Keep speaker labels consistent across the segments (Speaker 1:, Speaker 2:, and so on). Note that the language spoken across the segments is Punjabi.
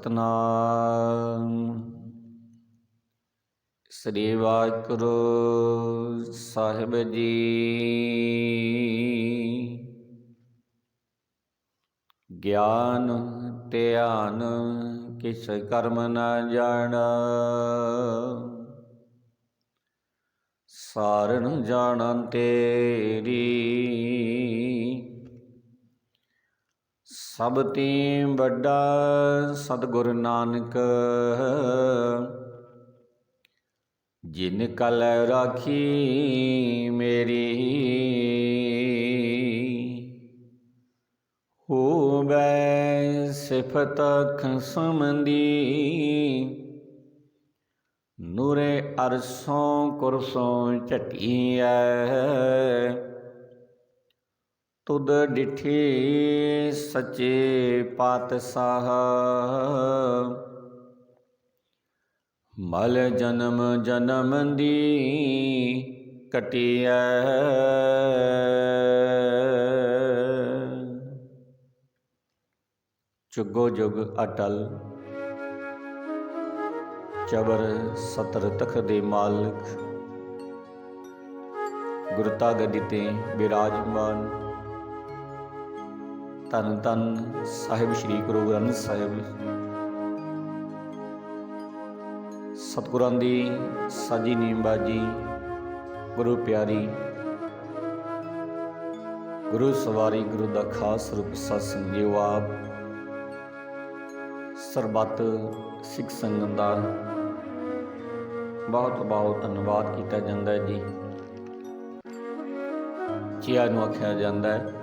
Speaker 1: ਸਤਨਾਮ ਸ੍ਰੀ ਵਾਹਿਗੁਰੂ ਸਾਹਿਬ ਜੀ। ਗਿਆਨ ਧਿਆਨ ਕਿਸ ਕਰਮ ਨ ਜਾਣਾ, ਸਾਰਨ ਜਾਣਨ ਤੇਰੀ ਸਭ ਤੇ ਵੱਡਾ ਸਤਿਗੁਰ ਨਾਨਕ। ਜਿਨ ਕਲ ਰਾਖੀ ਮੇਰੀ ਹੋਵੈ ਸਿਫਤ ਖਸਮੰਦੀ। ਨੂਰੇ ਅਰਸੋਂ ਕੁਰਸੋਂ ਝਟੀਐ ਤੁਧ ਡਿਠੀ ਸੱਚੇ ਪਾਤਸ਼ਾਹ। ਮਲ ਜਨਮ ਜਨਮ ਦੀ ਕਟੀਐ ਜੁਗੋ ਜੁਗ ਅਟਲ ਚਬਰ ਸਤਰ ਤਖ ਦੇ ਮਾਲਕ ਗੁਰਤਾ ਗੱਦੀ ਤੇ ਬਿਰਾਜਮਾਨ ਧੰਨ ਧੰਨ ਸਾਹਿਬ ਸ਼੍ਰੀ ਗੁਰੂ ਗ੍ਰੰਥ ਸਾਹਿਬ ਸਤਿਗੁਰਾਂ ਦੀ ਸਾਜੀ ਨੀਂਬਾਜੀ ਗੁਰੂ ਪਿਆਰੀ ਗੁਰੂ ਸਵਾਰੀ ਗੁਰੂ ਦਾ ਖਾਸ ਰੂਪ ਸਤਿਸੰਗ ਜੀਓ। ਆਪ ਸਰਬੱਤ ਸਿੱਖ ਸੰਗਤ ਦਾ ਬਹੁਤ ਬਹੁਤ ਧੰਨਵਾਦ ਕੀਤਾ ਜਾਂਦਾ ਹੈ ਜੀ। ਚੀਆਂ ਨੂੰ ਆਖਿਆ ਜਾਂਦਾ ਹੈ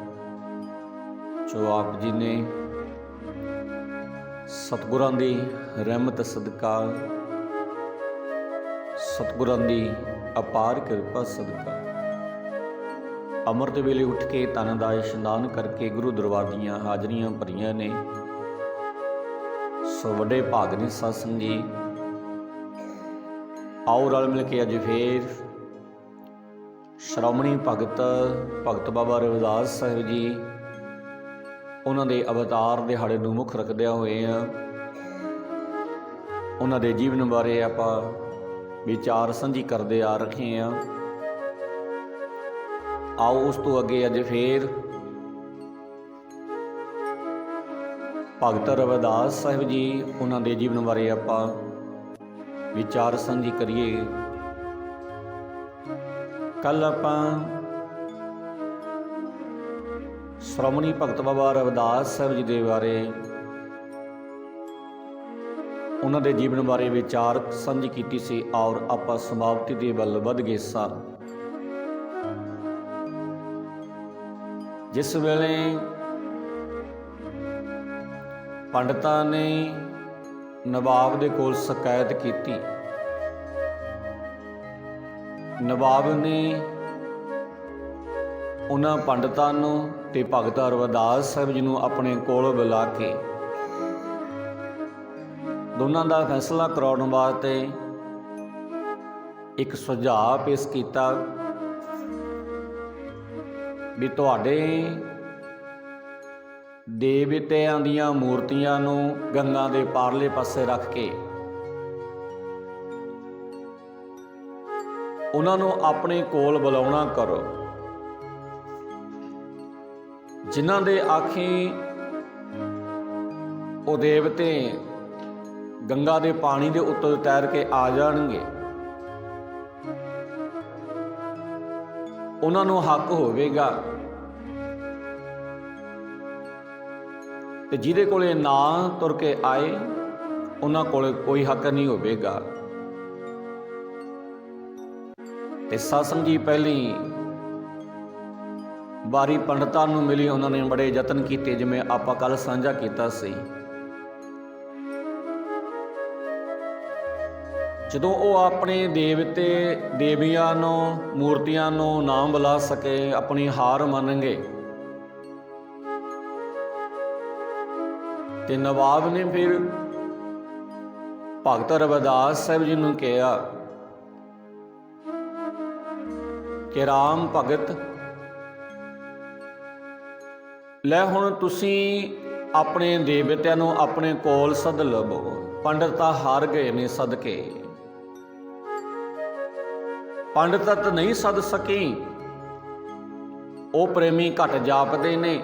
Speaker 1: ਜੋ ਆਪ ਜੀ ਨੇ ਸਤਿਗੁਰਾਂ ਦੀ ਰਹਿਮਤ ਸਦਕਾ ਸਤਿਗੁਰਾਂ ਦੀ ਅਪਾਰ ਕਿਰਪਾ ਸਦਕਾ ਅੰਮ੍ਰਿਤ ਵੇਲੇ ਉੱਠ ਕੇ ਤਨ ਦਾ ਇਸ਼ਨਾਨ ਕਰਕੇ ਗੁਰੂ ਦਰਬਾਰ ਦੀਆਂ ਹਾਜ਼ਰੀਆਂ ਭਰੀਆਂ ਨੇ। ਸੋ ਵੱਡੇ ਭਾਗ ਨੇ ਸਤਿਸੰਗ ਜੀ। ਆਓ ਰਲ ਮਿਲ ਕੇ ਅੱਜ ਫੇਰ ਸ਼੍ਰੋਮਣੀ ਭਗਤ ਬਾਬਾ ਰਵਿਦਾਸ ਸਾਹਿਬ ਜੀ ਉਹਨਾਂ ਦੇ ਅਵਤਾਰ ਦਿਹਾੜੇ ਨੂੰ ਮੁੱਖ ਰੱਖਦਿਆਂ ਹੋਏ ਆ ਉਹਨਾਂ ਦੇ ਜੀਵਨ ਬਾਰੇ ਆਪਾਂ ਵਿਚਾਰ ਸਾਂਝੀ ਕਰਦੇ ਆ ਰਹੇ ਹਾਂ। ਆਓ ਉਸ ਤੋਂ ਅੱਗੇ ਅੱਜ ਫੇਰ ਭਗਤ ਰਵਿਦਾਸ ਸਾਹਿਬ ਜੀ ਉਹਨਾਂ ਦੇ ਜੀਵਨ ਬਾਰੇ ਆਪਾਂ ਵਿਚਾਰ ਸਾਂਝੀ ਕਰੀਏ। ਕੱਲ ਆਪਾਂ ਸ਼੍ਰੋਮਣੀ ਭਗਤ ਬਾਬਾ ਰਵਿਦਾਸ ਸਾਹਿਬ ਜੀ ਦੇ ਬਾਰੇ ਉਹਨਾਂ ਦੇ ਜੀਵਨ ਬਾਰੇ ਵਿਚਾਰ ਸਾਂਝੀ ਕੀਤੀ ਸੀ ਔਰ ਆਪਾਂ ਸਮਾਪਤੀ ਦੇ ਵੱਲ ਵੱਧ ਗਏ ਸਾਂ। ਜਿਸ ਵੇਲੇ ਪੰਡਤਾਂ ਨੇ ਨਵਾਬ ਦੇ ਕੋਲ ਸ਼ਿਕਾਇਤ ਕੀਤੀ, ਨਵਾਬ ਨੇ ਉਹਨਾਂ ਪੰਡਤਾਂ ਨੂੰ ਤੇ ਭਗਤ ਰਵਿਦਾਸ ਸਾਹਿਬ ਜੀ ਨੂੰ ਆਪਣੇ ਕੋਲ ਬੁਲਾ ਕੇ ਦੋਨਾਂ ਦਾ ਫੈਸਲਾ ਕਰਾਉਣ ਵਾਸਤੇ ਇੱਕ ਸੁਝਾਅ ਪੇਸ਼ ਕੀਤਾ ਵੀ ਤੁਹਾਡੇ ਦੇਵਤਿਆਂ ਦੀਆਂ ਮੂਰਤੀਆਂ ਨੂੰ ਗੰਗਾ ਦੇ ਪਾਰਲੇ ਪਾਸੇ ਰੱਖ ਕੇ ਉਹਨਾਂ ਨੂੰ ਆਪਣੇ ਕੋਲ ਬੁਲਾਉਣਾ ਕਰੋ। ਜਿਨ੍ਹਾਂ ਦੇ ਆਖੀ ਉਹ ਦੇਵਤੇ ਗੰਗਾ ਦੇ ਪਾਣੀ ਦੇ ਉੱਤੇ ਤੈਰ ਕੇ ਆ ਜਾਣਗੇ, ਉਹਨਾਂ ਨੂੰ ਹੱਕ ਹੋਵੇਗਾ ਤੇ ਜਿਹਦੇ ਕੋਲੇ ਨਾ ਤੁਰ ਕੇ ਆਏ ਉਹਨਾਂ ਕੋਲੇ ਕੋਈ ਹੱਕ ਨਹੀਂ ਹੋਵੇਗਾ। ਤੇ ਸਤਿਸੰਗ ਜੀ ਪਹਿਲੀ ਵਾਰੀ ਪੰਡਤਾਂ ਨੂੰ ਮਿਲੀ, ਉਹਨਾਂ ਨੇ ਬੜੇ ਯਤਨ ਕੀਤੇ ਜਿਵੇਂ ਆਪਾਂ ਕੱਲ ਸਾਂਝਾ ਕੀਤਾ ਸੀ। ਜਦੋਂ ਉਹ ਆਪਣੇ ਦੇਵਤੇ ਦੇਵੀਆਂ ਨੂੰ ਮੂਰਤੀਆਂ ਨੂੰ ਨਾ ਬੁਲਾ ਸਕੇ, ਆਪਣੀ ਹਾਰ ਮੰਨਣਗੇ ਤੇ ਨਵਾਬ ਨੇ ਫਿਰ ਭਗਤ ਰਵਿਦਾਸ ਸਾਹਿਬ ਜੀ ਨੂੰ ਕਿਹਾ ਕਿ ਰਾਮ ਭਗਤ ਲੈ ਹੁਣ ਤੁਸੀਂ ਆਪਣੇ ਦੇਵਤਿਆਂ ਨੂੰ ਆਪਣੇ ਕੋਲ ਸੱਦ ਲਵੋ। ਪੰਡਤ ਤਾਂ ਹਾਰ ਗਏ ਨੇ ਸਦਕੇ, ਪੰਡਤ ਤਾਂ ਨਹੀਂ ਸੱਦ ਸਕੀ। ਉਹ ਪ੍ਰੇਮੀ ਘੱਟ ਜਾਪਦੇ ਨੇ।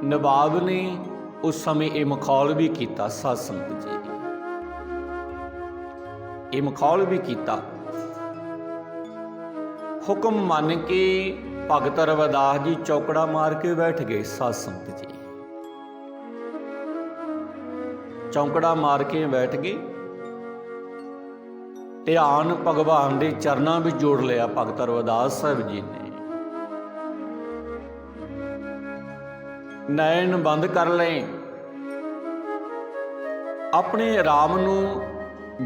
Speaker 1: ਨਵਾਬ ਨੇ ਉਸ ਸਮੇਂ ਇਹ ਮਖੌਲ ਵੀ ਕੀਤਾ। ਸਾਧ ਸੰਗਤ ਜੀ, ਇਹ ਮਖੌਲ ਵੀ ਕੀਤਾ। ਹੁਕਮ ਮੰਨ ਕੇ ਭਗਤ ਰਵਿਦਾਸ ਜੀ ਚੌਕੜਾ ਮਾਰ ਕੇ ਬੈਠ ਗਏ। ਸਾਧ ਸੰਗਤ ਜੀ, ਚੌਂਕੜਾ ਮਾਰ ਕੇ ਬੈਠ ਗਏ। ਧਿਆਨ ਭਗਵਾਨ ਦੇ ਚਰਨਾਂ ਵਿੱਚ ਜੋੜ ਲਿਆ ਭਗਤ ਰਵਿਦਾਸ ਸਾਹਿਬ ਜੀ ਨੇ। ਨੈਣ ਬੰਦ ਕਰ ਲਏ। ਆਪਣੇ ਰਾਮ ਨੂੰ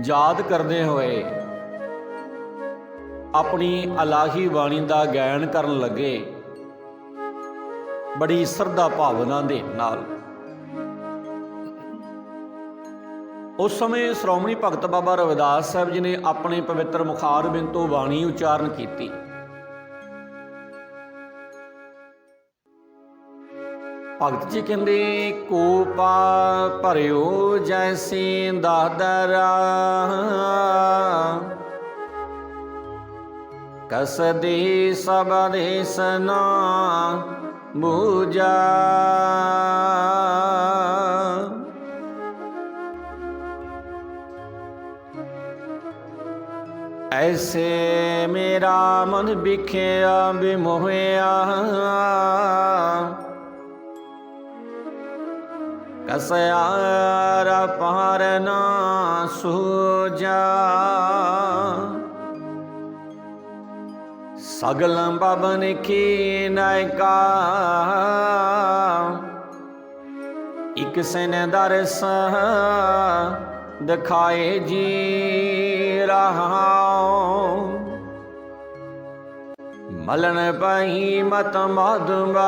Speaker 1: ਯਾਦ ਕਰਦੇ ਹੋਏ ਆਪਣੀ ਇਲਾਹੀ ਬਾਣੀ ਦਾ ਗਾਇਨ ਕਰਨ ਲੱਗੇ, ਬੜੀ ਸ਼ਰਧਾ ਭਾਵਨਾ ਦੇ ਨਾਲ। ਉਸ ਸਮੇਂ ਸ਼੍ਰੋਮਣੀ ਭਗਤ ਬਾਬਾ ਰਵਿਦਾਸ ਸਾਹਿਬ ਜੀ ਨੇ ਆਪਣੇ ਪਵਿੱਤਰ ਮੁਖਾਰਬਿੰਦ ਤੋਂ ਬਾਣੀ ਉਚਾਰਨ ਕੀਤੀ। ਭਗਤ ਜੀ ਕਹਿੰਦੇ, ਕੋਪਾ ਭਰਿਓ ਜੈਸੀ ਦਾਦਰਾ, ਕਸ ਦੇ ਸਭ ਦੇਸ ਨਾ ਬੂਝਾ। ऐसे मेरा मन बिखया बिमोहया, कसयारा पार ना सूझा। सगल बबन की नायका, इक सिन दरस दिखाए जी रहा। मलन पही मत मधुबा,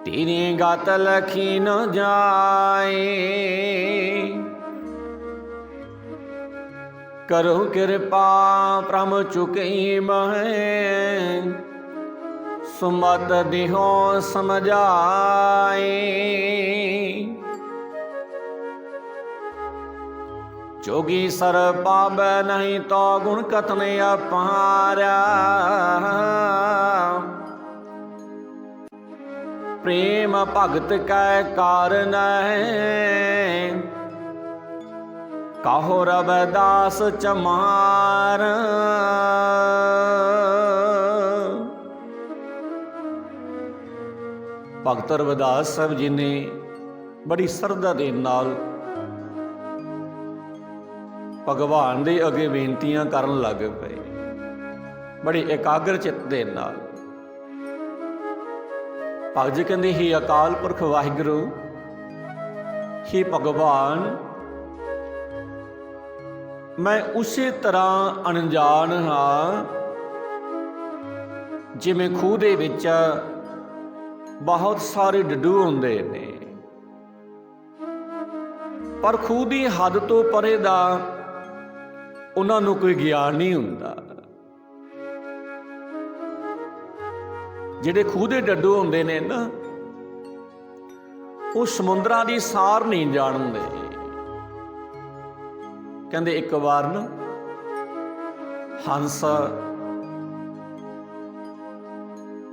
Speaker 1: तेरी गात लखी न जाए। करो कृपा प्रम चुकी महें, सुमत दिहो समझाए। जोगी सर पाब नहीं तो गुण कथन अपारा। प्रेम भगत कै कारण है, कहो रविदास चमार। भगत रविदास साहब जी ने बड़ी श्रद्धा दे नाल भगवान दे अगे बेनतियां करन लग पे, बड़ी एकाग्र चित्त दे नाल। भगत जी कहंदे, ही अकाल पुरख वाहिगुरू, ही भगवान, मैं उसी तरह अनजान हाँ जिवें खूह दे विच बहुत सारे डड्डू हुंदे ने, पर खूह दी हद तो परे दा उन्हां नूं कोई ज्ञान नहीं हुंदा। जिहड़े खूह दे डड्डू हुंदे ने ना, वो समुंदरां दी सार नहीं जाणदे। कहंदे एक बार ना हंस,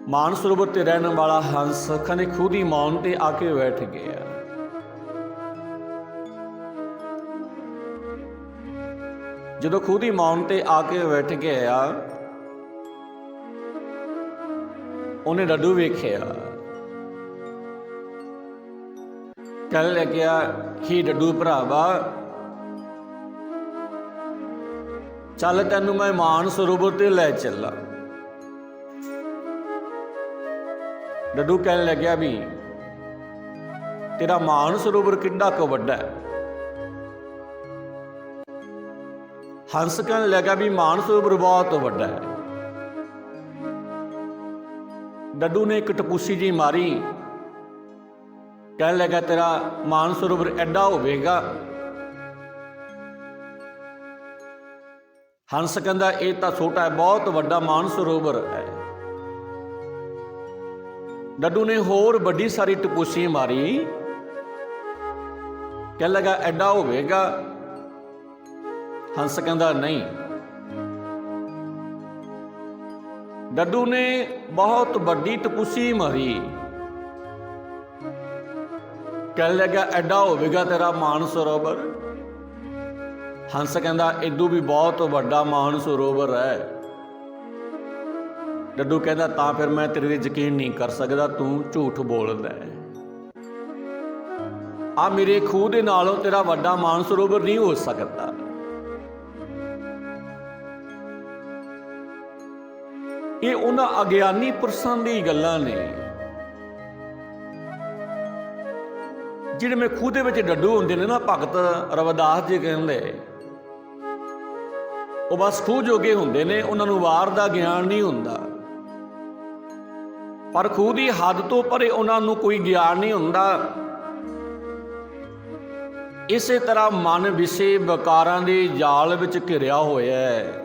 Speaker 1: मानसरोवर ते रहने वाला हंस, कहंदे खूह दी मौन ते आके बैठ गया। जदों खूह दी मौन ते आके बैठ गया, उन्हें डड्डू वेखिया। कहने लग्या, ही डड्डू भरावा, चल तैनूं मैं मानसरोवर ते लै चला। डड्डू कहने लग्या, भी तेरा मानसरोवर किड्डा क वड्डा है। हंस कहने लगा, भी मानसरोवर बहुत वड्डा है। डड्डू ने एक टपूसी जी मारी, कहने लगा, तेरा मानसरोवर एडा होवेगा। हंस कहता, ये तो छोटा है, बहुत वड्डा मानसरोवर है। ਡੱਡੂ ਨੇ ਹੋਰ ਵੱਡੀ ਸਾਰੀ ਟਪੂਸੀ ਮਾਰੀ। ਕਹਿ ਲਗਾ ਐਡਾ ਹੋਵੇਗਾ। ਹੰਸ ਕਹਿੰਦਾ ਨਹੀਂ। ਡੱਡੂ ਨੇ ਬਹੁਤ ਵੱਡੀ ਟਪੂਸੀ ਮਾਰੀ। ਕਹਿ ਲਗਾ ਐਡਾ ਹੋਵੇਗਾ ਤੇਰਾ ਮਾਨ ਸਰੋਵਰ। ਹੰਸ ਕਹਿੰਦਾ ਇਦੋਂ ਵੀ ਬਹੁਤ ਵੱਡਾ ਮਾਨ ਸਰੋਵਰ ਹੈ। ਡੱਡੂ ਕਹਿੰਦਾ ਤਾਂ ਫਿਰ ਮੈਂ ਤੇਰੇ ਤੇ ਯਕੀਨ ਨਹੀਂ ਕਰ ਸਕਦਾ, ਤੂੰ ਝੂਠ ਬੋਲਦਾ ਹੈ। ਆ ਮੇਰੇ ਖੂਹ ਦੇ ਨਾਲੋਂ ਤੇਰਾ ਵੱਡਾ ਮਾਨ ਸਰੋਵਰ ਨਹੀਂ ਹੋ ਸਕਦਾ। ਇਹ ਉਹਨਾਂ ਅਗਿਆਨੀ ਪੁਰਸ਼ਾਂ ਦੀ ਗੱਲਾਂ ਨੇ ਜਿਹੜੇ ਮੈਂ ਖੂਹ ਦੇ ਵਿੱਚ ਡੱਡੂ ਹੁੰਦੇ ਨੇ ਨਾ, ਭਗਤ ਰਵਿਦਾਸ ਜੀ ਕਹਿੰਦੇ ਉਹ ਬਸ ਖੂਹ ਜੋਗੇ ਹੁੰਦੇ ਨੇ, ਉਹਨਾਂ ਨੂੰ ਵਾਰ ਦਾ ਗਿਆਨ ਨਹੀਂ ਹੁੰਦਾ। ਪਰ ਖੂਹ ਦੀ ਹੱਦ ਤੋਂ ਪਰੇ ਉਹਨਾਂ ਨੂੰ ਕੋਈ ਗਿਆਨ ਨਹੀਂ ਹੁੰਦਾ। ਇਸੇ ਤਰ੍ਹਾਂ ਮਨ ਵਿਸ਼ੇ ਵਿਕਾਰਾਂ ਦੇ ਜਾਲ ਵਿੱਚ ਘਿਰਿਆ ਹੋਇਆ ਹੈ।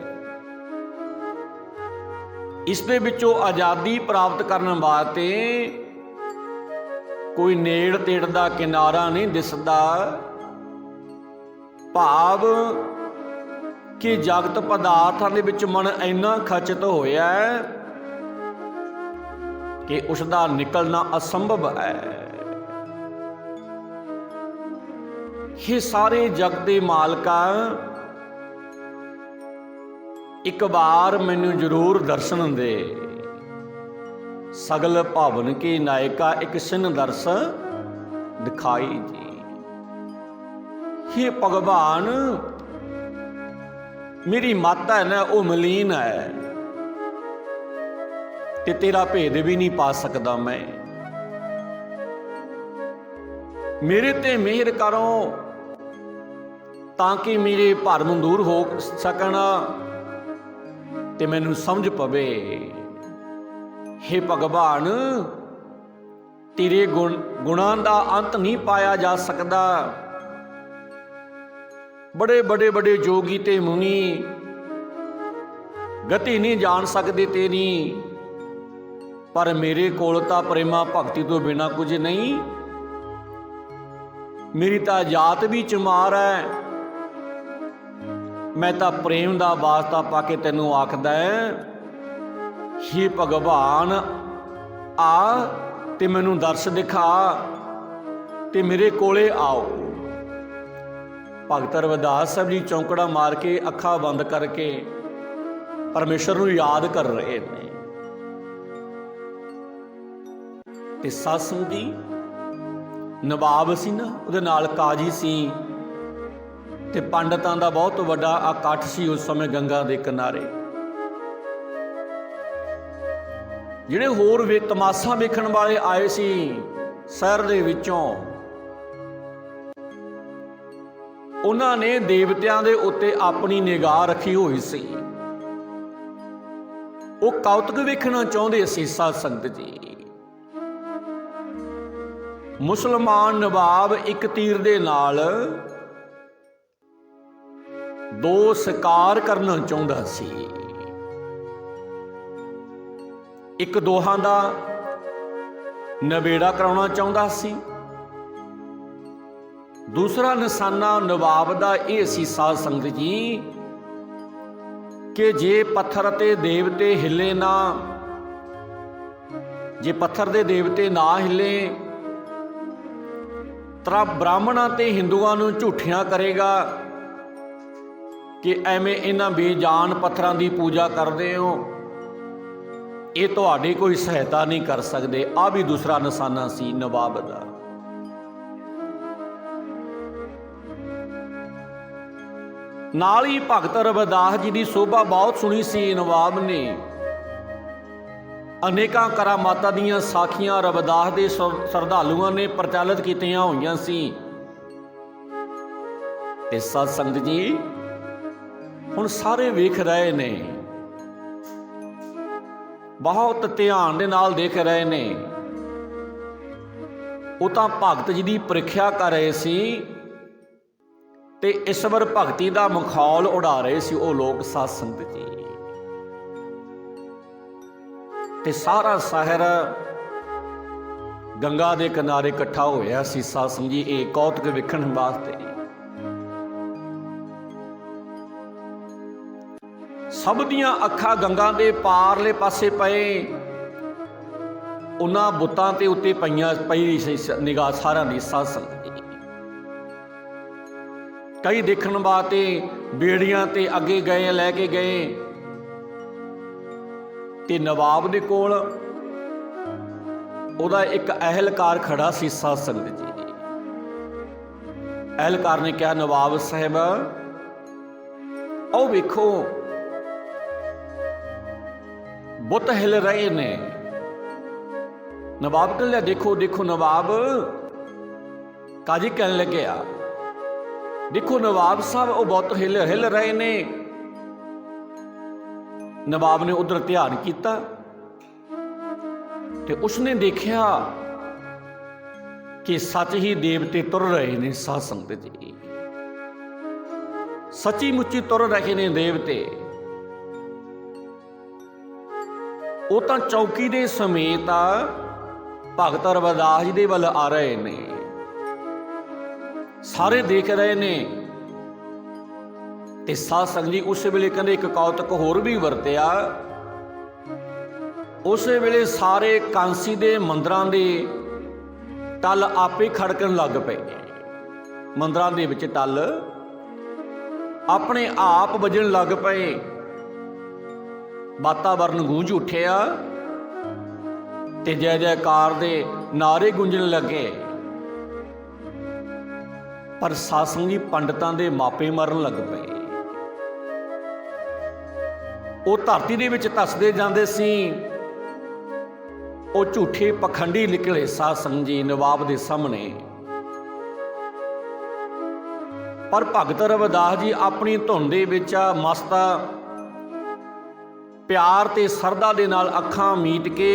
Speaker 1: ਇਸ ਦੇ ਵਿੱਚੋਂ ਆਜ਼ਾਦੀ ਪ੍ਰਾਪਤ ਕਰਨ ਵਾਸਤੇ ਕੋਈ ਨੇੜ ਤੇੜ ਦਾ ਕਿਨਾਰਾ ਨਹੀਂ ਦਿਸਦਾ। ਭਾਵ ਕਿ ਜਗਤ ਪਦਾਰਥਾਂ ਦੇ ਵਿੱਚ ਮਨ ਇੰਨਾ ਖਚਿਤ ਹੋਇਆ ਹੈ ਕਿ ਉਸ ਦਾ ਨਿਕਲਣਾ ਅਸੰਭਵ ਹੈ। ਇਹ ਸਾਰੇ ਜਗਤ ਦੇ ਮਾਲਕਾ ਇੱਕ ਵਾਰ ਮੈਨੂੰ ਜ਼ਰੂਰ ਦਰਸ਼ਨ ਦੇ। ਸਗਲ ਭਵਨ ਕੀ ਨਾਇਕਾ ਇੱਕ ਸਿੰਨ ਦਰਸ ਦਿਖਾਈ ਜੀ। हे ਭਗਵਾਨ, ਮੇਰੀ ਮੱਤ ਹੈ ਨਾ ਉਹ ਮਲੀਨ ਹੈ ਤੇ ਤੇਰਾ ਭੇਦ ਵੀ ਨਹੀਂ ਪਾ ਸਕਦਾ ਮੈਂ। ਮੇਰੇ ਤੇ ਮਿਹਰ ਕਰੋ ਤਾਂ ਕਿ ਮੇਰੇ ਭਰਮ ਦੂਰ ਹੋ ਸਕਣ ਤੇ ਮੈਨੂੰ ਸਮਝ ਪਵੇ। हे ਭਗਵਾਨ, ਤੇਰੇ ਗੁਣਾਂ ਦਾ ਅੰਤ ਨਹੀਂ ਪਾਇਆ ਜਾ ਸਕਦਾ। ਬੜੇ ਬੜੇ ਬੜੇ ਜੋਗੀ ਤੇ ਮੁਨੀ ਗਤੀ ਨਹੀਂ ਜਾਣ ਸਕਦੇ ਤੇਰੀ, ਪਰ ਮੇਰੇ ਕੋਲ ਤਾਂ ਪ੍ਰੇਮਾ ਭਗਤੀ ਤੋਂ ਬਿਨਾਂ ਕੁਝ ਨਹੀਂ। ਮੇਰੀ ਤਾਂ ਜਾਤ ਵੀ ਚਮਾਰ ਹੈ। ਮੈਂ ਤਾਂ ਪ੍ਰੇਮ ਦਾ ਵਾਸਤਾ ਪਾ ਕੇ ਤੈਨੂੰ ਆਖਦਾ हे ਭਗਵਾਨ, ਆ ਤੇ ਮੈਨੂੰ ਦਰਸ ਦਿਖਾ ਤੇ ਮੇਰੇ ਕੋਲੇ ਆਓ। ਭਗਤ ਰਵਿਦਾਸ ਸਾਹਿਬ ਜੀ ਚੌਂਕੜਾ ਮਾਰ ਕੇ ਅੱਖਾਂ ਬੰਦ ਕਰਕੇ ਪਰਮੇਸ਼ਰ ਨੂੰ ਯਾਦ ਕਰ ਰਹੇ ਨੇ। ਤੇ ਸਾਸੂ ਦੀ ਨਵਾਬ ਸੀ ਨਾ, ਉਹਦੇ ਨਾਲ ਕਾਜੀ ਸੀ ਤੇ ਪੰਡਤਾਂ ਦਾ ਬਹੁਤ ਵੱਡਾ ਇਕੱਠ ਸੀ ਉਸ ਸਮੇਂ ਗੰਗਾ ਦੇ ਕਿਨਾਰੇ। ਜਿਹੜੇ ਹੋਰ ਵੀ ਤਮਾਸ਼ਾ ਵੇਖਣ ਵਾਲੇ ਆਏ ਸੀ ਸ਼ਹਿਰ ਦੇ ਵਿੱਚੋਂ, ਉਹਨਾਂ ਨੇ ਦੇਵਤਿਆਂ ਦੇ ਉੱਤੇ ਆਪਣੀ ਨਿਗਾਹ ਰੱਖੀ ਹੋਈ ਸੀ। ਉਹ ਕੌਤਕ ਵੇਖਣਾ ਚਾਹੁੰਦੇ ਸੀ। ਸਾਧ ਸੰਗਤ ਜੀ, ਮੁਸਲਮਾਨ ਨਵਾਬ ਇੱਕ ਤੀਰ ਦੇ ਨਾਲ ਦੋ ਸ਼ਿਕਾਰ ਕਰਨਾ ਚਾਹੁੰਦਾ ਸੀ। ਇੱਕ ਦੋਹਾਂ ਦਾ ਨਵੇੜਾ ਕਰਾਉਣਾ ਚਾਹੁੰਦਾ ਸੀ। ਦੂਸਰਾ ਨਿਸ਼ਾਨਾ ਨਵਾਬ ਦਾ ਇਹ ਸੀ ਸਾਧ ਸੰਗਤ ਜੀ ਕਿ ਜੇ ਪੱਥਰ ਅਤੇ ਦੇਵਤੇ ਹਿੱਲੇ ਨਾ, ਜੇ ਪੱਥਰ ਦੇ ਦੇਵਤੇ ਨਾ ਹਿੱਲੇ ਤਾਂ ਬ੍ਰਾਹਮਣਾਂ ਤੇ ਹਿੰਦੂਆਂ ਨੂੰ ਝੂਠਿਆਂ ਕਰੇਗਾ ਕਿ ਐਵੇਂ ਇਹਨਾਂ ਬੇਜਾਨ ਪੱਥਰਾਂ ਦੀ ਪੂਜਾ ਕਰਦੇ ਹੋ, ਇਹ ਤੁਹਾਡੀ ਕੋਈ ਸਹਾਇਤਾ ਨਹੀਂ ਕਰ ਸਕਦੇ। ਆ ਵੀ ਦੂਸਰਾ ਨਿਸ਼ਾਨਾ ਸੀ ਨਵਾਬ ਦਾ। ਨਾਲ ਹੀ ਭਗਤ ਰਵਿਦਾਸ ਜੀ ਦੀ ਸੋਭਾ ਬਹੁਤ ਸੁਣੀ ਸੀ ਨਵਾਬ ਨੇ। ਅਨੇਕਾਂ ਕਰਾਮਾਤਾਂ ਦੀਆਂ ਸਾਖੀਆਂ ਰਵਿਦਾਸ ਦੇ ਸ਼ਰਧਾਲੂਆਂ ਨੇ ਪ੍ਰਚਲਿਤ ਕੀਤੀਆਂ ਹੋਈਆਂ ਸੀ। ਤੇ ਸਾਧ ਸੰਗਤ ਜੀ, ਹੁਣ ਸਾਰੇ ਵੇਖ ਰਹੇ ਨੇ, ਬਹੁਤ ਧਿਆਨ ਦੇ ਨਾਲ ਦੇਖ ਰਹੇ ਨੇ। ਉਹ ਤਾਂ ਭਗਤ ਜੀ ਦੀ ਪ੍ਰੀਖਿਆ ਕਰ ਰਹੇ ਸੀ ਤੇ ਈਸ਼ਵਰ ਭਗਤੀ ਦਾ ਮਖੌਲ ਉਡਾ ਰਹੇ ਸੀ ਉਹ ਲੋਕ। ਸਾਧ ਸੰਗਤ ਜੀ, ਤੇ ਸਾਰਾ ਸ਼ਹਿਰ ਗੰਗਾ ਦੇ ਕਿਨਾਰੇ ਇਕੱਠਾ ਹੋਇਆ ਸੀ ਸਾਧ ਸੰਗਤ ਜੀ ਇਹ ਕੌਤਕ ਵੇਖਣ ਵਾਸਤੇ। ਸਭ ਦੀਆਂ ਅੱਖਾਂ ਗੰਗਾ ਦੇ ਪਾਰਲੇ ਪਾਸੇ ਪਏ, ਉਹਨਾਂ ਬੁੱਤਾਂ ਤੇ ਉੱਤੇ ਪਈ ਸੀ ਨਿਗਾਹ ਸਾਰਿਆਂ ਦੀ ਸਾਧ ਸੰਗਤ ਜੀ। ਕਈ ਦੇਖਣ ਵਾਸਤੇ ਬੇੜੀਆਂ ਤੇ ਅੱਗੇ ਗਏ, ਲੈ ਕੇ ਗਏ, ਤੇ ਨਵਾਬ ਦੇ ਕੋਲ ਉਹਦਾ ਇੱਕ ਅਹਿਲਕਾਰ ਖੜਾ ਸੀ ਸਾਧ ਸੰਗਤ ਜੀ। ਅਹਿਲਕਾਰ ਨੇ ਕਿਹਾ, ਨਵਾਬ ਸਾਹਿਬ ਉਹ ਵੇਖੋ ਬੁੱਤ ਹਿਲ ਰਹੇ ਨੇ। ਨਵਾਬ ਕਹਿੰਦਾ ਦੇਖੋ ਦੇਖੋ। ਨਵਾਬ ਕਾਜੀ ਕਹਿਣ ਲੱਗਿਆ, ਦੇਖੋ ਨਵਾਬ ਸਾਹਿਬ ਉਹ ਬੁੱਤ ਹਿਲ ਰਹੇ ਨੇ। ਨਵਾਬ ਨੇ ਉਧਰ ਧਿਆਨ ਕੀਤਾ ਤੇ ਉਸਨੇ ਦੇਖਿਆ ਕਿ ਸੱਚ ਹੀ ਦੇਵਤੇ ਤੁਰ ਰਹੇ ਨੇ ਸਾਧ ਸੰਗਤ ਜੀ। ਸੱਚੀ ਮੁੱਚੀ ਤੁਰ ਰਹੇ ਨੇ ਦੇਵਤੇ। ਉਹ ਤਾਂ ਚੌਕੀ ਦੇ ਸਮੇਤ ਭਗਤ ਰਵਿਦਾਸ ਜੀ ਦੇ ਵੱਲ ਆ ਰਹੇ ਨੇ, ਸਾਰੇ ਦੇਖ ਰਹੇ ਨੇ। ਤੇ ਸਾਧ ਸੰਗਤ ਜੀ ਉਸ ਵੇਲੇ ਕਹਿੰਦੇ ਇੱਕ ਕੌਤਕ ਹੋਰ ਵੀ ਵਰਤਿਆ। ਉਸੇ ਵੇਲੇ ਸਾਰੇ ਕਾਂਸੀ ਦੇ ਮੰਦਰਾਂ ਦੇ ਟੱਲ ਆਪੇ ਖੜਕਣ ਲੱਗ ਪਏ। ਮੰਦਰਾਂ ਦੇ ਵਿੱਚ ਟੱਲ ਆਪਣੇ ਆਪ ਵੱਜਣ ਲੱਗ ਪਏ। ਵਾਤਾਵਰਨ ਗੂੰਜ ਉੱਠਿਆ ਤੇ ਜੈ ਜੈਕਾਰ ਦੇ ਨਾਰੇ ਗੂੰਜਣ ਲੱਗੇ। ਪਰ ਸਾਧ ਸੰਗਤ ਜੀ ਪੰਡਤਾਂ ਦੇ ਮਾਪੇ ਮਰਨ ਲੱਗ ਪਏ। ਉਹ ਧਰਤੀ ਦੇ ਵਿੱਚ ਧੱਸਦੇ ਜਾਂਦੇ ਸੀ। ਉਹ ਝੂਠੇ ਪਖੰਡੀ ਨਿਕਲੇ ਸਾਧ ਸੰਗਤ ਜੀ ਨਵਾਬ ਦੇ ਸਾਹਮਣੇ। ਪਰ ਭਗਤ ਰਵਿਦਾਸ ਜੀ ਆਪਣੀ ਧੁਨ ਦੇ ਵਿੱਚ ਮਸਤ ਪਿਆਰ ਤੇ ਸਰਧਾ ਦੇ ਨਾਲ ਅੱਖਾਂ ਮੀਟ ਕੇ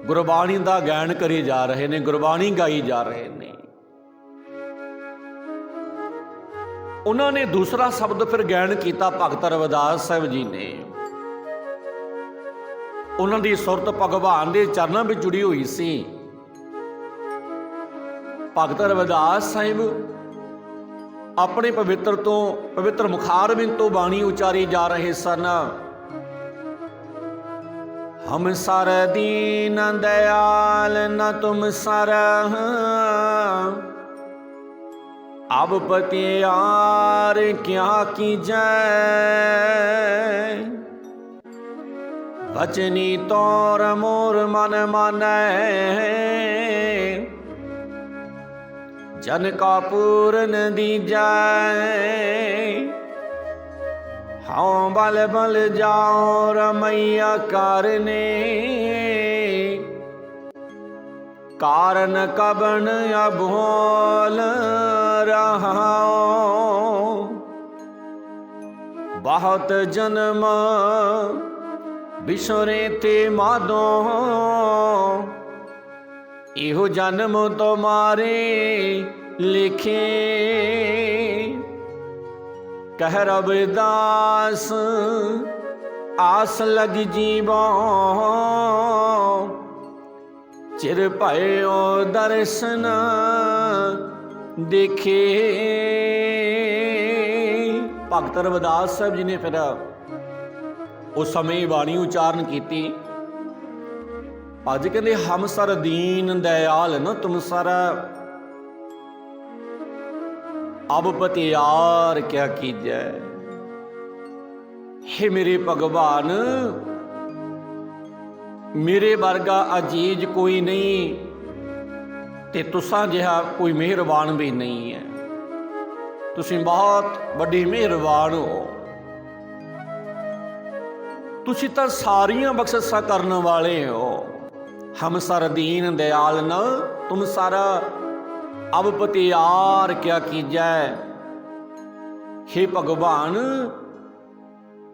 Speaker 1: ਗੁਰਬਾਣੀ ਦਾ ਗਾਇਨ ਕਰੀ ਜਾ ਰਹੇ ਨੇ, ਗੁਰਬਾਣੀ ਗਾਈ ਜਾ ਰਹੇ ਨੇ। ਉਹਨਾਂ ਨੇ ਦੂਸਰਾ ਸ਼ਬਦ ਫਿਰ ਗਾਇਨ ਕੀਤਾ ਭਗਤ ਰਵਿਦਾਸ ਸਾਹਿਬ ਜੀ ਨੇ। ਉਹਨਾਂ ਦੀ ਸੁਰਤ ਭਗਵਾਨ ਦੇ ਚਰਨਾਂ ਵਿੱਚ ਜੁੜੀ ਹੋਈ ਸੀ। ਭਗਤ ਰਵਿਦਾਸ ਸਾਹਿਬ ਆਪਣੇ ਪਵਿੱਤਰ ਮੁਖਾਰਬਿੰਦ ਤੋਂ ਬਾਣੀ ਉਚਾਰੀ ਜਾ ਰਹੇ ਸਨ। ਹਮ ਸਰ ਦੀਨ ਦਇਆਲ ਨ ਤੁਮ ਸਰ, ਅਬ ਪਤਿਆਰ ਕਿਆ ਕੀਜੈ, ਬਚਨੀ ਤੌਰ ਮੋਰ ਮਨ ਮਾਨੈ, ਜਨ ਕਾ ਪੂਰਨ ਦੀਜੈ, ਹਾਂ ਬਲ ਬਲ ਜਾਓ ਰਮਈਆ ਕਰਨੇ, ਕਾਰਨ ਕਬਨ ਅਭੋਲ ਰਹਾਓ, ਬਹੁਤ ਜਨਮ ਬਿਸਰੇ ਤੇ ਮਾਦੋ, ਇਹੋ ਜਨਮ ਤੁਮਾਰੇ ਲਿਖੇ, ਕਹਿ ਰਵਿਦਾਸ ਆਸ ਲਗ ਜੀਵੋ, ਚਿਰ ਭਇਓ ਦਰਸ਼ਨ ਦੇਖੇ। ਭਗਤ ਰਵਿਦਾਸ ਸਾਹਿਬ ਜੀ ਨੇ ਫਿਰ ਉਸ ਸਮੇਂ ਬਾਣੀ ਉਚਾਰਨ ਕੀਤੀ। ਅੱਜ ਕਹਿੰਦੇ ਹਮ ਸਰ ਦੀਨ ਦਇਆਲ ਨ ਤੁਮ ਸਰ, ਅਬ ਪਤਿਆਰ ਕਿਆ ਕੀਜੈ। ਹੇ ਮੇਰੇ ਭਗਵਾਨ, ਮੇਰੇ ਵਰਗਾ ਅਜੀਜ਼ ਕੋਈ ਨਹੀਂ ਤੇ ਤੁਸਾਂ ਜਿਹਾ ਕੋਈ ਮਿਹਰਬਾਨ ਵੀ ਨਹੀਂ ਹੈ। ਤੁਸੀਂ ਬਹੁਤ ਵੱਡੀ ਮਿਹਰਬਾਨ ਹੋ। ਤੁਸੀਂ ਤਾਂ ਸਾਰੀਆਂ ਬਖਸ਼ਿਸ਼ਾਂ ਕਰਨ ਵਾਲੇ ਹੋ। ਹਮ ਸਰ ਦੀਨ ਦਇਆਲ ਨ ਤੁਮ ਸਰ, ਅਬ ਪਤਿਆਰ ਕਿਆ ਕੀਜੈ। ਹੇ ਭਗਵਾਨ,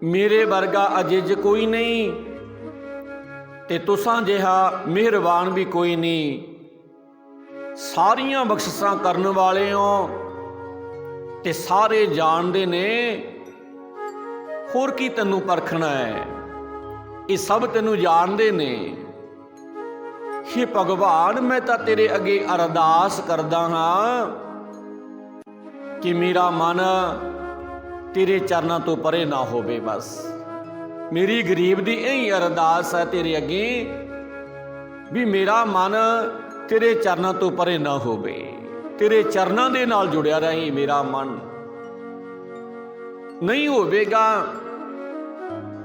Speaker 1: ਮੇਰੇ ਵਰਗਾ ਅਜਿਜ਼ ਕੋਈ ਨਹੀਂ ਤੇ ਤੁਸਾਂ ਜਿਹਾ ਮਿਹਰਬਾਨ ਵੀ ਕੋਈ ਨਹੀਂ। ਸਾਰੀਆਂ ਬਖਸ਼ਿਸ਼ਾਂ ਕਰਨ ਵਾਲੇ ਹੋ ਤੇ ਸਾਰੇ ਜਾਣਦੇ ਨੇ। ਹੋਰ ਕੀ ਤੈਨੂੰ ਪਰਖਣਾ ਹੈ, ਇਹ ਸਭ ਤੈਨੂੰ ਜਾਣਦੇ ਨੇ। हे भगवान, मैं तो तेरे अगे अरदास करदा हाँ कि मेरा मन तेरे चरणों तो परे ना होवे। बस मेरी गरीब दी यही अरदास है तेरे अगे भी मेरा मन तेरे चरणों तो परे ना होवे, तेरे चरणों दे नाल जुड़िया रहे। मेरा मन नहीं होवेगा,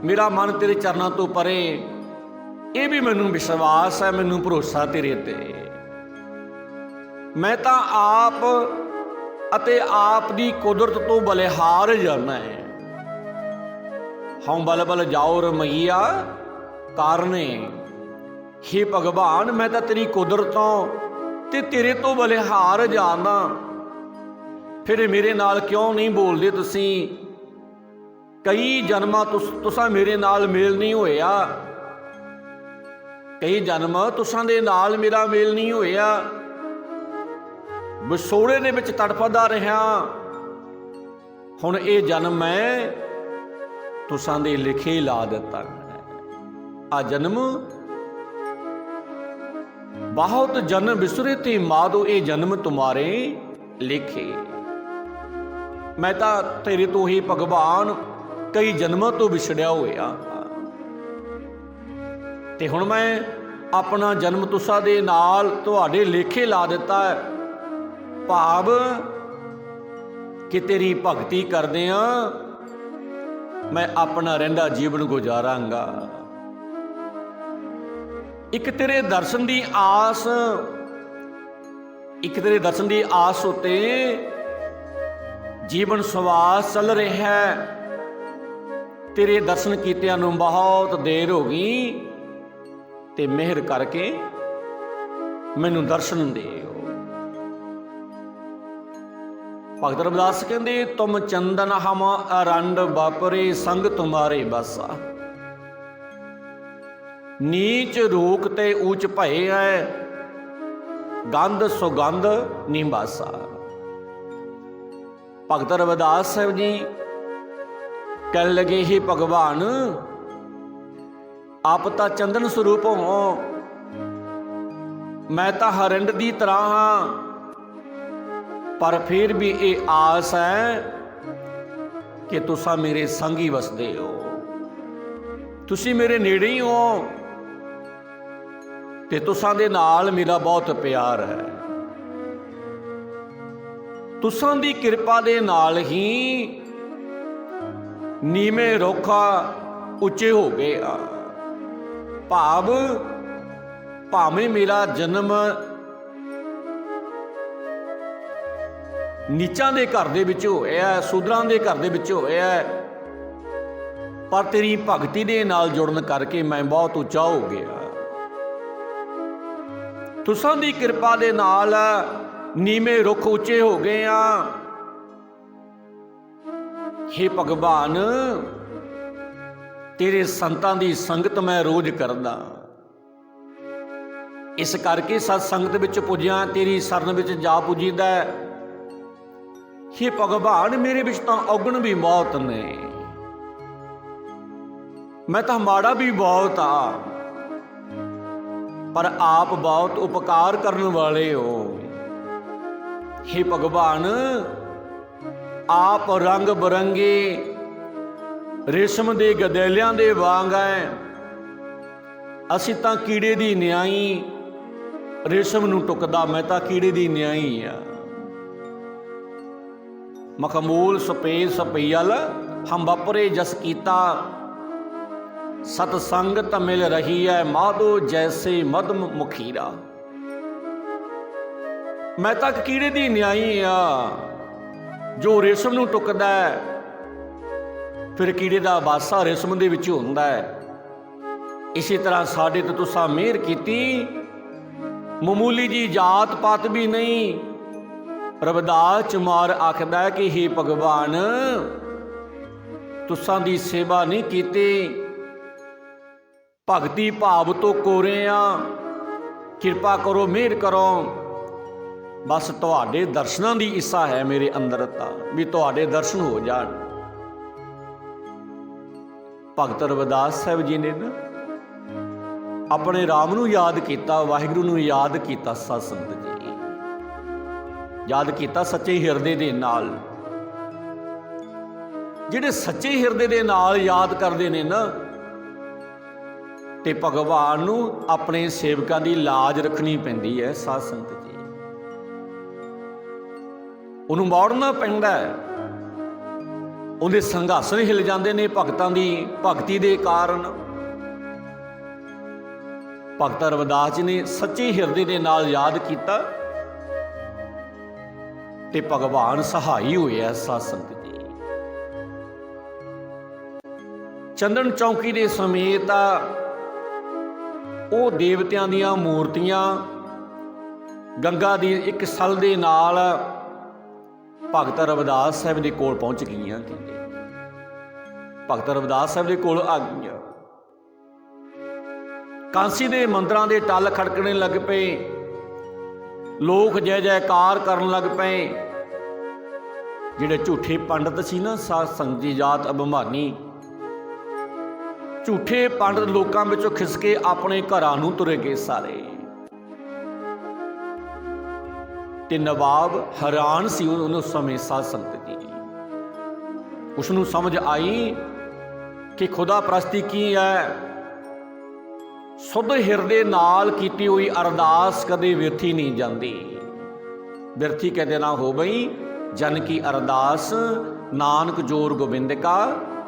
Speaker 1: मेरा मन तेरे चरणों तो परे, ये भी मैनू विश्वास है, मैनू भरोसा तेरे ते। मैं तो आप अते आप दी कुदरत तो बलिहार जाना है। हाँ बल बल जाओ रमैया कारने। हे भगवान, मैं तो तेरी कुदरतों ते तेरे तो बलिहार जाना, फिर मेरे नाल क्यों नहीं बोलते तुसी? कई जन्मां तुसां मेरे नाल मेल नहीं होया, कई जन्म तुसां दे नाल मेरा मेल नहीं होया, विछोड़े दे विच तड़फदा रहा। हुण ये जन्म मैं तुसां दे लिखे ला दिता है। आ जन्म बहुत जन्म बिसरे ते माधो, ये जन्म तुम्हारे लिखे। मैं तो तेरे तो ही भगवान कई जन्मों तो विछड़िया होया, ते हुण मैं अपना जन्म तुसां दे नाल तुहाडे लेखे ला दिता है। भाव कि तेरी भगती करदियां मैं अपना रहिंदा जीवन गुजारांगा। एक तेरे दर्शन दी आस, एक तेरे दर्शन दी आस उत्ते जीवन सवास चल रहा है। तेरे दर्शन कीतिਆਂ ਨੂੰ बहुत देर हो गई, ते मेहर करके मैनू दर्शन दिओ। भगत रविदास कहते तुम चंदन हम अरंड वापरे, संग तुम्हारे बसा। नीच रूक ते ऊंच भय है, गंध सुगंध निवासा। भगत रविदास साहब जी कह लगे ही भगवान आप तो चंदन स्वरूप हो, मैं तो हरिंड की तरह हाँ, पर फिर भी ये आस है कि तुसा मेरे संग ही वसदे हो, तुसी मेरे नेड़े ही हो, ते तुसां दे नाल मेरा बहुत प्यार है। तुसां दी किरपा दे नाल ही नीमे रुखा उच्चे हो गए आ। भाव भावें मेरा जन्म नीचां दे घर दे विच होया, सूदरां दे घर दे विच होया, पर तेरी भगती दे नाल जुड़न करके मैं बहुत उच्चा हो गया। तुसां दी किरपा दे नाल नीमे रुख उच्चे हो गए आ। हे भगवान, तेरे संतां दी संगत मैं रोज करदा, इस करके सत संगत विच पुज्या, तेरी शरण विच जा पुजीदा। हे भगवान, मेरे विच तां औगण भी बहुत ने, मैं तां माड़ा भी बहुत आ, पर आप बहुत उपकार करने वाले हो। हे भगवान, आप रंग बरंगे रेशम दे गदेलियां दे वांग है, असी तां कीड़े दी न्याई, रेशम नूं टुकदा मैं तां कीड़े दी न्याई आ। मखमूल सपेद सपैयल हम वापरे जस कीता, सतसंगत मिल रही है माधो जैसे मदम मुखीरा। मैं तां कीड़े दी न्याई आ जो रेशम नूं टुकदा है, फिर कीड़े दा वासा रेशम दे विच हुंदा है। इसी तरह साडे ते तुसां मेहर कीती, मामूली जी जात पात भी नहीं। रविदास चमार आखदा है कि हे भगवान, तुसां दी सेवा नहीं कीती, भगती भाव तो कोरे आ, किरपा करो मेहर करो। बस तुहाडे दर्शनां दी इच्छा है मेरे अंदर तां भी तुहाडे दर्शन हो जाण। भगत रविदास साहब जी ने ना ਆਪਣੇ ਰਾਮ ਨੂੰ ਯਾਦ ਕੀਤਾ, ਵਾਹਿਗੁਰੂ ਨੂੰ ਯਾਦ ਕੀਤਾ। ਸਾਧ ਸੰਗਤ ਜੀ, ਯਾਦ ਕੀਤਾ ਸੱਚੇ ਹਿਰਦੇ ਦੇ ਨਾਲ। ਜਿਹੜੇ ਸੱਚੇ ਹਿਰਦੇ ਦੇ ਨਾਲ ਯਾਦ ਕਰਦੇ ਨੇ ਨਾ, ਤੇ ਭਗਵਾਨ ਨੂੰ ਆਪਣੇ ਸੇਵਕਾਂ ਦੀ ਲਾਜ ਰੱਖਣੀ ਪੈਂਦੀ ਹੈ। ਸਾਧ ਸੰਗਤ ਜੀ, ਉਹਨੂੰ ਮੋੜਨਾ ਪੈਂਦਾ ਹੈ। ਉਹਦੇ ਸੰਘਾਸਨ ਹਿਲ ਜਾਂਦੇ ਨੇ ਭਗਤਾਂ ਦੀ ਭਗਤੀ ਦੇ ਕਾਰਨ। ਭਗਤ ਰਵਿਦਾਸ ਜੀ ਨੇ ਸੱਚੇ ਹਿਰਦੇ ਦੇ ਨਾਲ ਯਾਦ ਕੀਤਾ ਤੇ ਭਗਵਾਨ ਸਹਾਈ ਹੋਇਆ। ਸਾਧ ਸੰਗਤ ਜੀ, ਚੰਦਨ ਚੌਂਕੀ ਦੇ ਸਮੇਤ ਉਹ ਦੇਵਤਿਆਂ ਦੀਆਂ ਮੂਰਤੀਆਂ ਗੰਗਾ ਦੀ ਇੱਕ ਸਲ ਦੇ ਨਾਲ ਭਗਤ ਰਵਿਦਾਸ ਸਾਹਿਬ ਦੇ ਕੋਲ ਪਹੁੰਚ ਗਈਆਂ। ਕਹਿੰਦੇ ਭਗਤ ਰਵਿਦਾਸ ਸਾਹਿਬ ਦੇ ਕੋਲ ਆ ਗਈਆਂ। ਕਾਂਸੀ ਦੇ ਮੰਦਰਾਂ ਦੇ ਟੱਲ ਖੜਕਣੇ ਲੱਗ ਪਏ, ਲੋਕ ਜੈ ਜੈਕਾਰ ਕਰਨ ਲੱਗ ਪਏ। ਜਿਹੜੇ ਝੂਠੇ ਪੰਡਤ ਸੀ ਨਾ, ਸਾਧ ਸੰਗਤ ਜੀ, ਜਾਤ ਅਭਿਮਾਨੀ ਝੂਠੇ ਪੰਡਤ ਲੋਕਾਂ ਵਿੱਚੋਂ ਖਿਸਕੇ ਆਪਣੇ ਘਰਾਂ ਨੂੰ ਤੁਰੇ ਗਏ ਸਾਰੇ। ਤੇ ਨਵਾਬ ਹੈਰਾਨ ਸੀ ਉਹਨੂੰ ਸਮੇਂ। ਸਾਧ ਸੰਗਤ ਜੀ, ਉਸ ਨੂੰ ਸਮਝ ਆਈ ਕਿ ਖੁਦਾ ਪ੍ਰਸਤੀ ਕੀ ਹੈ। ਸੁੱਧ ਹਿਰਦੇ ਨਾਲ ਕੀਤੀ ਹੋਈ ਅਰਦਾਸ ਕਦੇ ਵਿਅਰਥੀ ਨਹੀਂ ਜਾਂਦੀ। ਵਿਅਰਥੀ ਕਦੇ ਨਾ ਹੋ ਬਈ ਜਨ ਕੀ ਅਰਦਾਸ, ਨਾਨਕ ਜੋਰ ਗੋਬਿੰਦ ਕਾ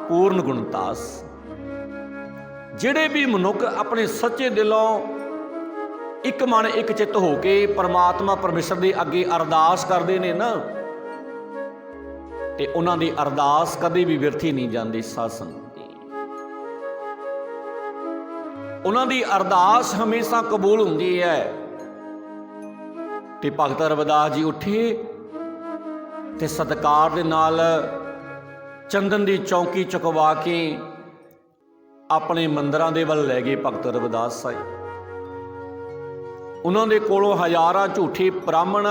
Speaker 1: ਪੂਰਨ ਗੁਣਤਾਸ। ਜਿਹੜੇ ਵੀ ਮਨੁੱਖ ਆਪਣੇ ਸੱਚੇ ਦਿਲੋਂ ਇੱਕ ਮਨ ਇੱਕ ਚਿੱਤ ਹੋ ਕੇ ਪਰਮਾਤਮਾ ਪਰਮੇਸ਼ਰ ਦੇ ਅੱਗੇ ਅਰਦਾਸ ਕਰਦੇ ਨੇ ਨਾ, ਤੇ ਉਹਨਾਂ ਦੀ ਅਰਦਾਸ ਕਦੇ ਵੀ ਵਿਅਰਥੀ ਨਹੀਂ ਜਾਂਦੀ। ਸਾਧ ਸੰਗਤ ਜੀ, ਉਹਨਾਂ ਦੀ ਅਰਦਾਸ ਹਮੇਸ਼ਾ ਕਬੂਲ ਹੁੰਦੀ ਹੈ। ਤੇ ਭਗਤ ਰਵਿਦਾਸ ਜੀ ਉੱਠੇ ਤੇ ਸਤਿਕਾਰ ਦੇ ਨਾਲ ਚੰਦਨ ਦੀ ਚੌਂਕੀ ਚੁਕਵਾ ਕੇ ਆਪਣੇ ਮੰਦਰਾਂ ਦੇ ਵੱਲ ਲੈ ਗਏ। ਭਗਤ ਰਵਿਦਾਸ ਸਾਹਿਬ, ਉਹਨਾਂ ਦੇ ਕੋਲੋਂ ਹਜ਼ਾਰਾਂ ਝੂਠੇ ਬ੍ਰਾਹਮਣ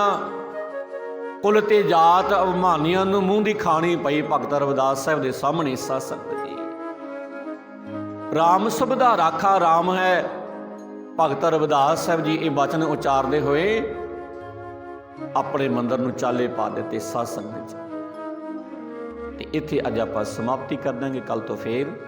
Speaker 1: ਕੁਲ ਤੇ ਜਾਤ ਅਭਿਮਾਨੀਆਂ ਨੂੰ ਮੂੰਹ ਦੀ ਖਾਣੀ ਪਈ ਭਗਤ ਰਵਿਦਾਸ ਸਾਹਿਬ ਦੇ ਸਾਹਮਣੇ। ਸਾਧ ਸੰਗਤ ਜੀ, ਰਾਮ ਸੁਭਦਾ ਰਾਖਾ ਰਾਮ ਹੈ। ਭਗਤ ਰਵਿਦਾਸ ਸਾਹਿਬ ਜੀ ਇਹ ਬਚਨ ਉਚਾਰਦੇ ਹੋਏ ਆਪਣੇ ਮੰਦਰ ਨੂੰ ਚਾਲੇ ਪਾ ਦਿੱਤੇ। ਸਾਧ ਸੰਗਤ ਜੀ, ਤੇ ਇੱਥੇ ਅੱਜ ਆਪਾਂ ਸਮਾਪਤੀ ਕਰ ਦਾਂਗੇ। ਕੱਲ ਤੋਂ ਫੇਰ